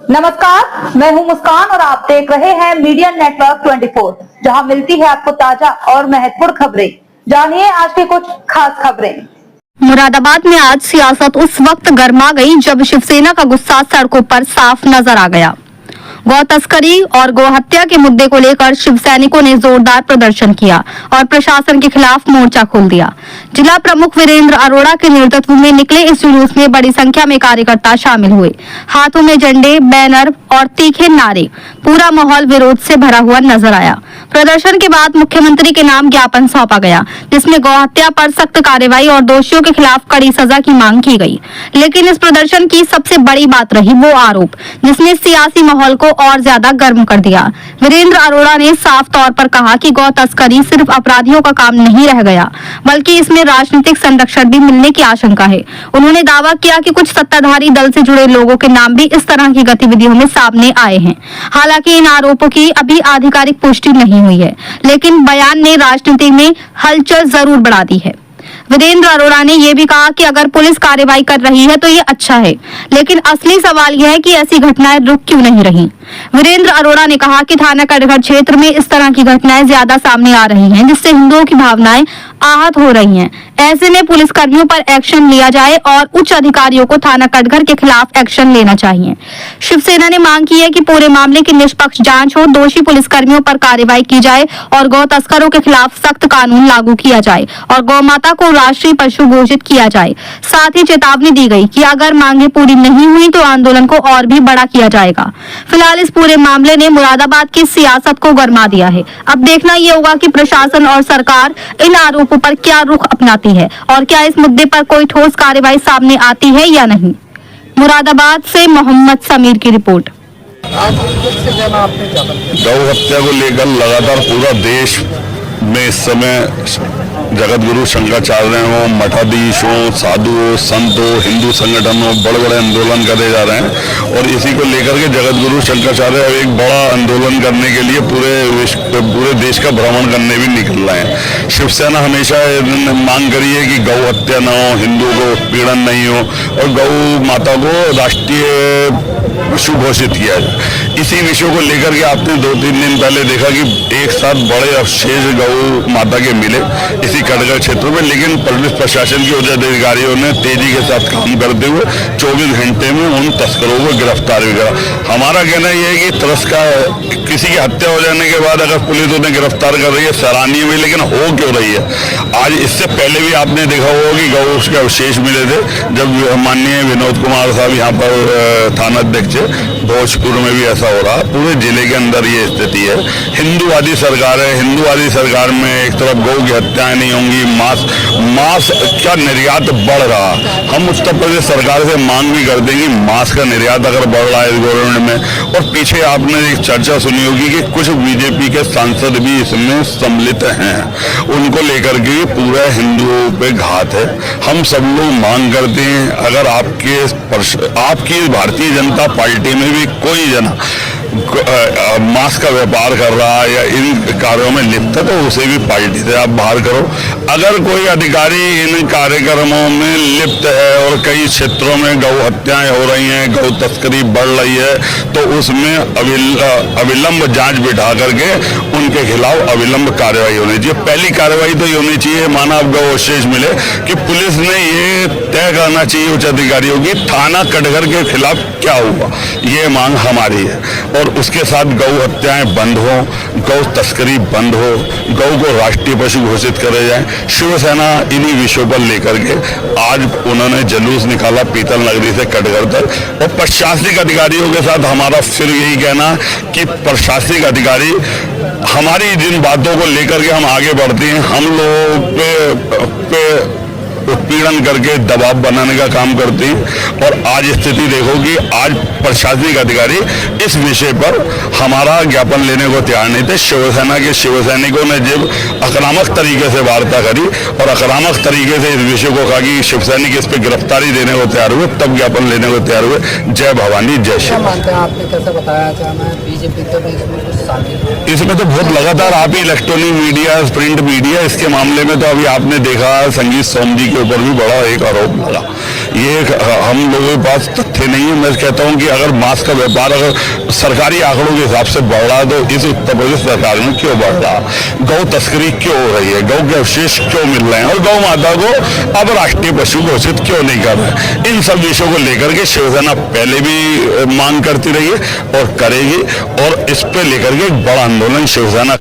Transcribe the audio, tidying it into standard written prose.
नमस्कार, मैं हूं मुस्कान और आप देख रहे हैं मीडिया नेटवर्क 24, जहां मिलती है आपको ताजा और महत्वपूर्ण खबरें। जानिए आज की कुछ खास खबरें। मुरादाबाद में आज सियासत उस वक्त गर्मा गई जब शिवसेना का गुस्सा सड़कों पर साफ नजर आ गया। गौ तस्करी और गौ हत्या के मुद्दे को लेकर शिव सैनिकों ने जोरदार प्रदर्शन किया और प्रशासन के खिलाफ मोर्चा खोल दिया। जिला प्रमुख वीरेंद्र अरोड़ा के नेतृत्व में निकले इस जुलूस में बड़ी संख्या में कार्यकर्ता शामिल हुए। हाथों में झंडे, बैनर और तीखे नारे, पूरा माहौल विरोध से भरा हुआ नजर आया। प्रदर्शन के बाद मुख्यमंत्री के नाम ज्ञापन सौंपा गया, जिसमें गौ हत्या पर सख्त कार्रवाई और दोषियों के खिलाफ कड़ी सजा की मांग की गई। लेकिन इस प्रदर्शन की सबसे बड़ी बात रही वो आरोप, जिसने सियासी माहौल को और ज्यादा गर्म कर दिया। वीरेंद्र अरोड़ा ने साफ तौर पर कहा कि गौ तस्करी सिर्फ अपराधियों का काम नहीं रह गया, बल्कि इसमें राजनीतिक संरक्षण भी मिलने की आशंका है। उन्होंने दावा किया कि कुछ सत्ताधारी दल से जुड़े लोगों के नाम भी इस तरह की गतिविधियों में सामने आए हैं। हालांकि इन आरोपों की अभी आधिकारिक पुष्टि नहीं हुई है, लेकिन बयान ने राजनीति में हलचल जरूर बढ़ा दी है। वीरेंद्र अरोड़ा ने यह भी कहा कि अगर पुलिस कार्रवाई कर रही है तो ये अच्छा है, लेकिन असली सवाल यह है कि ऐसी घटनाएं रुक क्यों नहीं रही। वीरेंद्र अरोड़ा ने कहा कि थाना कटघर क्षेत्र में इस तरह की घटनाएं ज्यादा सामने आ रही हैं, जिससे हिंदुओं की भावनाएं आहत हो रही हैं। ऐसे में पुलिस कर्मियों पर एक्शन लिया जाए और उच्च अधिकारियों को थाना कटघर के खिलाफ एक्शन लेना चाहिए। शिवसेना ने मांग की है कि पूरे मामले की निष्पक्ष जांच हो, दोषी पुलिस कर्मियों पर कार्रवाई की जाए और गौ तस्करों के खिलाफ सख्त कानून लागू किया जाए और गौ माता को राष्ट्रीय पशु घोषित किया जाए। साथ ही चेतावनी दी गई कि अगर मांगे पूरी नहीं हुई तो आंदोलन को और भी बड़ा किया जाएगा। फिलहाल इस पूरे मामले ने मुरादाबाद की सियासत को गरमा दिया है। अब देखना ये होगा कि प्रशासन और सरकार इन आरोपों पर क्या रुख अपनाती है और क्या इस मुद्दे पर कोई ठोस कार्रवाई सामने आती है या नहीं। मुरादाबाद से मोहम्मद समीर की रिपोर्ट। गौ हत्या को लेकर लगातार पूरा देश में इस समय जगत गुरु शंकराचार्य हो, मठाधीश हो, साधु हो, संत हो, हिंदू संगठन हो, बड़े बड़े आंदोलन करे जा रहे हैं और इसी को लेकर के जगत गुरु शंकराचार्य एक बड़ा आंदोलन करने के लिए पूरे देश का भ्रमण करने भी निकल रहे हैं। शिवसेना हमेशा मांग करी है कि गौ हत्या न हो, हिंदुओं को उत्पीड़न नहीं हो और गौ माता को राष्ट्रीय पशु घोषित किया जाए। इसी विषय को लेकर के आपने 2-3 दिन पहले देखा कि एक साथ बड़े अवशेष गौ माता के मिले इसी कटघर क्षेत्र में, लेकिन पुलिस प्रशासन के उच्च अधिकारियों ने तेजी के साथ काम करते हुए 24 घंटे में उन तस्करों को गिरफ्तार भी करा। हमारा कहना यह है कि किसी की हत्या हो जाने के बाद अगर पुलिस उन्हें गिरफ्तार कर रही है सराहनीय हुई, लेकिन हो क्यों रही है। आज इससे पहले भी आपने देखा होगा कि गौ के अवशेष मिले थे जब माननीय विनोद कुमार साहब यहाँ पर थाना अध्यक्ष, भोजपुर में भी ऐसा हो रहा। पूरे जिले के अंदर ये स्थिति है। हिंदूवादी सरकार है, हिंदूवादी सरकार में एक तरफ गौ की हत्याएं नहीं होंगी, मांस का निर्यात बढ़ रहा। हम उत्तर प्रदेश सरकार से मांग भी करते हैं कि मांस का निर्यात अगर बढ़ रहा है इस गवर्नमेंट में, और पीछे आपने एक चर्चा सुनी होगी कि कुछ बीजेपी के सांसद भी इसमें सम्मिलित हैं, उनको लेकर के पूरा हिंदुओं पे घात है। हम सब लोग मांग करते हैं अगर आपकी भारतीय जनता पार्टी में भी कोई जना मांस का व्यापार कर रहा है या इन कार्यों में लिप्त है तो उसे भी पार्टी से आप बाहर करो। अगर कोई अधिकारी इन कार्यक्रमों में लिप्त है और कई क्षेत्रों में गौ हत्याएं हो रही हैं, गौ तस्करी बढ़ रही है, तो उसमें अविलंब जांच बिठा करके उनके खिलाफ अविलंब कार्रवाई होनी चाहिए। पहली कार्रवाई तो ये होनी चाहिए, माना गौ अवशेष मिले कि पुलिस ने ये तय करना चाहिए उच्च अधिकारियों की थाना कटघर के खिलाफ क्या हुआ, ये मांग हमारी है। और उसके साथ गौ हत्याएं बंद हो, गौ तस्करी बंद हो, गौ को राष्ट्रीय पशु घोषित करे जाए। शिवसेना इन्हीं विषयों पर लेकर के आज उन्होंने जुलूस निकाला पीतल नगरी से कटघर तक। और प्रशासनिक अधिकारियों के साथ हमारा फिर यही कहना कि प्रशासनिक अधिकारी हमारी जिन बातों को लेकर के हम आगे बढ़ते हैं, हम लोगों पे उत्पीड़न करके दबाव बनाने का काम करते हैं। और आज स्थिति देखो कि आज प्रशासनिक अधिकारी इस विषय पर हमारा ज्ञापन लेने को तैयार नहीं थे। शिवसेना के शिवसैनिकों ने जब आक्रामक तरीके से वार्ता करी और आक्रामक तरीके से इस विषय को कहा कि शिवसैनिक इस पर गिरफ्तारी देने को तैयार हुए, तब ज्ञापन लेने को तैयार हुए। जय भवानी, जय श्री। आपने कैसे बताया बीजेपी तो इसमें तो बहुत लगातार आप ही इलेक्ट्रॉनिक मीडिया, प्रिंट मीडिया, इसके मामले में तो अभी आपने देखा संगीत सोम जी की ऊपर भी बड़ा एक आरोप लगा। ये हम लोगों के पास तथ्य नहीं है। मैं कहता हूं कि अगर मांस का व्यापार अगर सरकारी आंकड़ों के हिसाब से बढ़ रहा है तो इस उत्तर प्रदेश सरकार में क्यों बढ़ रहा, गौ तस्करी क्यों हो रही है, गौ के अवशेष क्यों मिल रहे हैं और गौ माता को अब राष्ट्रीय पशु घोषित क्यों नहीं कर रहे। इन सब विषयों को लेकर के शिवसेना पहले भी मांग करती रही है और करेगी, और इस पे लेकर के एक बड़ा आंदोलन शिवसेना